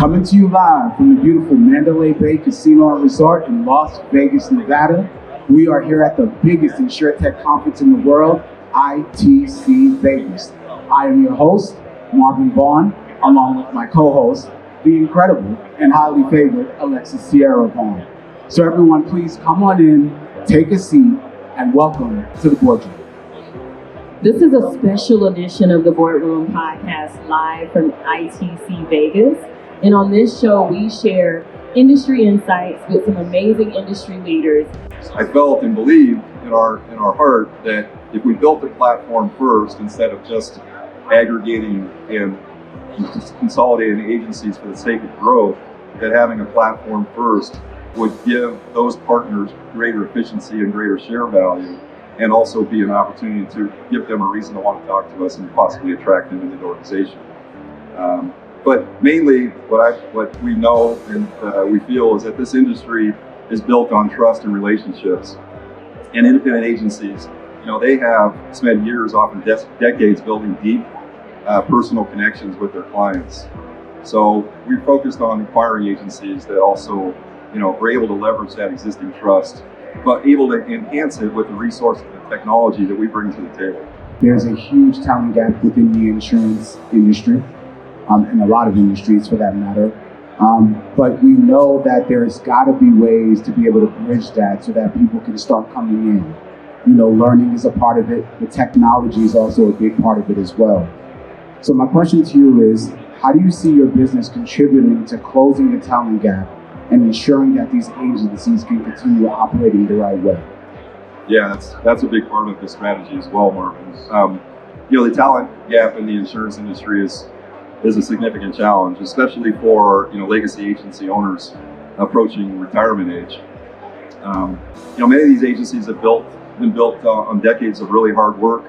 Coming to you live from the beautiful Mandalay Bay Casino and Resort in Las Vegas, Nevada. We are here at the biggest InsurTech conference in the world, ITC Vegas. I am your host, Marvin Vaughn, along with my co-host, the incredible and highly favored Alexis Sierra Vaughn. So everyone, please come on in, take a seat, and welcome to the boardroom. This is a special edition of the Boardroom Podcast live from ITC Vegas. And on this show, we share industry insights with some amazing industry leaders. I felt and believed in our heart that if we built the platform first instead of just aggregating and just consolidating agencies for the sake of growth, that having a platform first would give those partners greater efficiency and greater share value, and also be an opportunity to give them a reason to want to talk to us and possibly attract them into the organization. But mainly, what we know and we feel is that this industry is built on trust and relationships. And independent agencies, they have spent years, often decades, building deep personal connections with their clients. So we focused on acquiring agencies that also, were able to leverage that existing trust, but able to enhance it with the resources and technology that we bring to the table. There's a huge talent gap within the insurance industry, and a lot of industries for that matter. But we know that there's got to be ways to be able to bridge that so that people can start coming in. Learning is a part of it. The technology is also a big part of it as well. So my question to you is, how do you see your business contributing to closing the talent gap and ensuring that these agencies can continue operating the right way? Yeah, that's a big part of the strategy as well, Marvin. The talent gap in the insurance industry is a significant challenge, especially for legacy agency owners approaching retirement age. Many of these agencies have been built on decades of really hard work,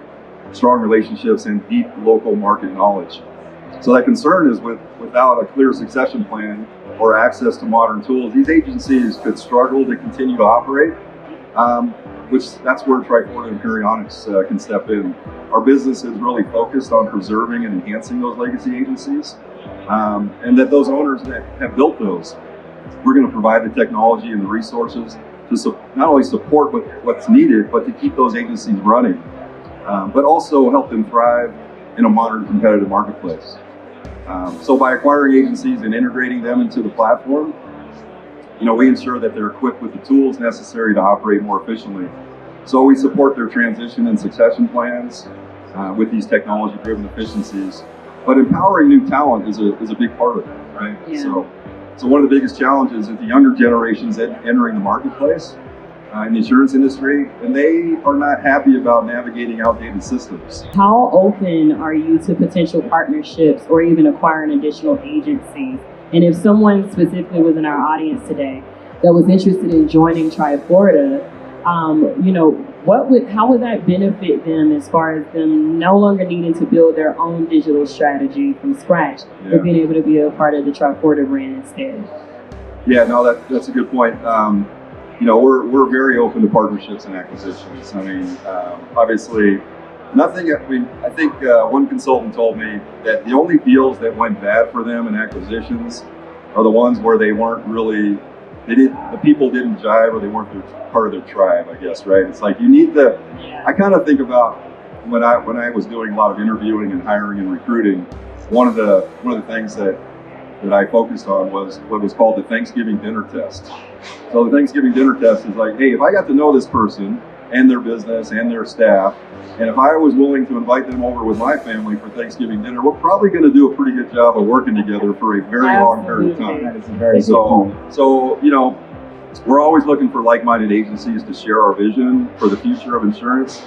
strong relationships, and deep local market knowledge. So that concern is without a clear succession plan or access to modern tools, these agencies could struggle to continue to operate, that's where Triforta and Aperionix can step in. Our business is really focused on preserving and enhancing those legacy agencies, and that those owners that have built those, we're going to provide the technology and the resources to not only support what's needed, but to keep those agencies running, but also help them thrive in a modern competitive marketplace. So by acquiring agencies and integrating them into the platform, we ensure that they're equipped with the tools necessary to operate more efficiently. So we support their transition and succession plans with these technology-driven efficiencies. But empowering new talent is a big part of it, right? Yeah. So one of the biggest challenges is the younger generations entering the marketplace in the insurance industry, and they are not happy about navigating outdated systems. How open are you to potential partnerships or even acquiring additional agencies? And if someone specifically was in our audience today that was interested in joining Triforta, how would that benefit them as far as them no longer needing to build their own digital strategy from scratch, but being able to be a part of the Triforta brand instead? Yeah, no, that's a good point. We're very open to partnerships and acquisitions. Obviously, I think one consultant told me that the only deals that went bad for them in acquisitions are the ones where they weren't really, the people didn't jive, or they weren't part of their tribe, I guess, right? It's like I kind of think about when I was doing a lot of interviewing and hiring and recruiting, one of the things that I focused on was what was called the Thanksgiving dinner test. So the Thanksgiving dinner test is like, hey, if I got to know this person and their business and their staff, and if I was willing to invite them over with my family for Thanksgiving dinner, we're probably going to do a pretty good job of working together for a very long period of time. That is a very good point. So, we're always looking for like-minded agencies to share our vision for the future of insurance,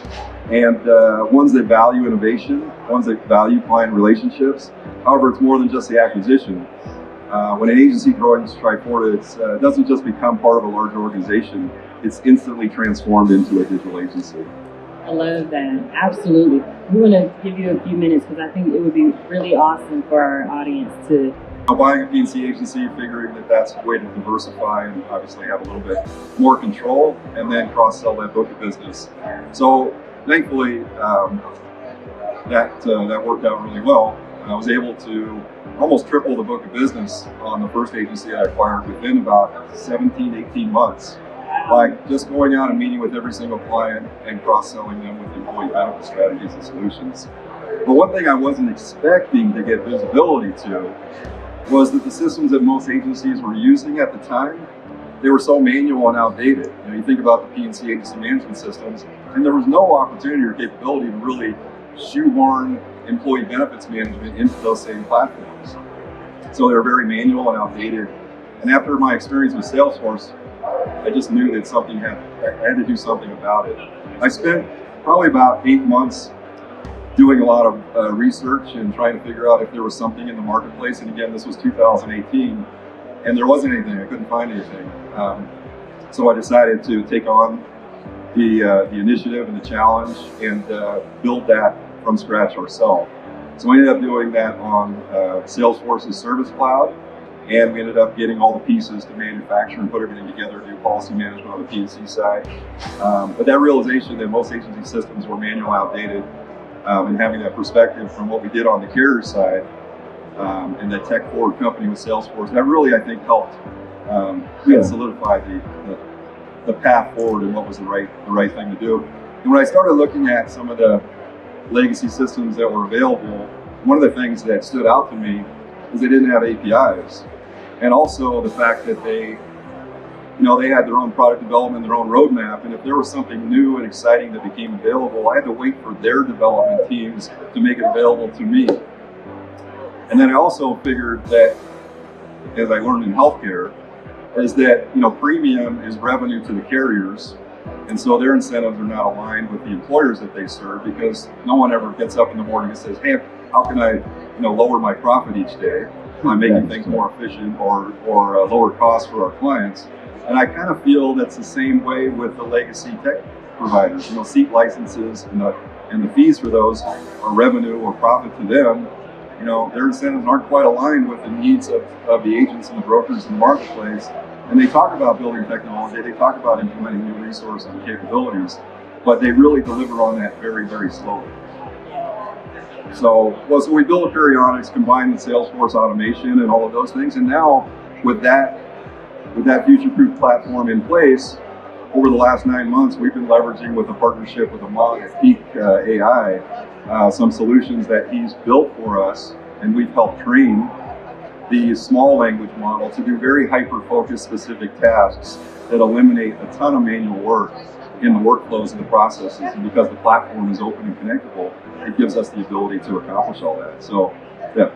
and ones that value innovation, ones that value client relationships. However, it's more than just the acquisition. When an agency joins Triforta, it doesn't just become part of a larger organization, it's instantly transformed into a digital agency. I love that. Absolutely. We want to give you a few minutes because I think it would be really awesome for our audience to. Buying a P&C agency, figuring that that's a way to diversify and obviously have a little bit more control, and then cross-sell that book of business. So thankfully, that worked out really well. And I was able to almost triple the book of business on the first agency I acquired within about 17, 18 months. By just going out and meeting with every single client and cross-selling them with employee benefit strategies and solutions. But one thing I wasn't expecting to get visibility to was that the systems that most agencies were using at the time, they were so manual and outdated. You think about the P&C agency management systems, and there was no opportunity or capability to really shoehorn employee benefits management into those same platforms. So they were very manual and outdated. And after my experience with Salesforce, I just knew that I had to do something about it. I spent probably about 8 months doing a lot of research and trying to figure out if there was something in the marketplace. And again, this was 2018, and there wasn't anything. I couldn't find anything. So I decided to take on the initiative and the challenge and build that from scratch ourselves. So we ended up doing that on Salesforce's Service Cloud, and we ended up getting all the pieces to manufacture and put everything together to do policy management on the P&C side. But that realization that most agency systems were manual, outdated, and having that perspective from what we did on the carrier side and that tech forward company with Salesforce, that really, I think, helped solidify the path forward and what was the right thing to do. And when I started looking at some of the legacy systems that were available, one of the things that stood out to me is they didn't have APIs. And also the fact that they had their own product development, their own roadmap, and if there was something new and exciting that became available, I had to wait for their development teams to make it available to me. And then I also figured that, as I learned in healthcare, is that premium is revenue to the carriers, and so their incentives are not aligned with the employers that they serve, because no one ever gets up in the morning and says, hey, how can I lower my profit each day by making things more efficient or lower costs for our clients. And I kind of feel that's the same way with the legacy tech providers. Seat licenses and the fees for those are revenue or profit to them. Their incentives aren't quite aligned with the needs of the agents and the brokers in the marketplace. And they talk about building technology, they talk about implementing new resources and capabilities, but they really deliver on that very, very slowly. So we built Aperionix, combined with Salesforce automation and all of those things. And now with that future-proof platform in place, over the last 9 months, we've been leveraging with a partnership with Amon at Peak AI, some solutions that he's built for us, and we've helped train the small language model to do very hyper-focused specific tasks that eliminate a ton of manual work in the workflows and the processes. And because the platform is open and connectable, it gives us the ability to accomplish all that. So, yeah.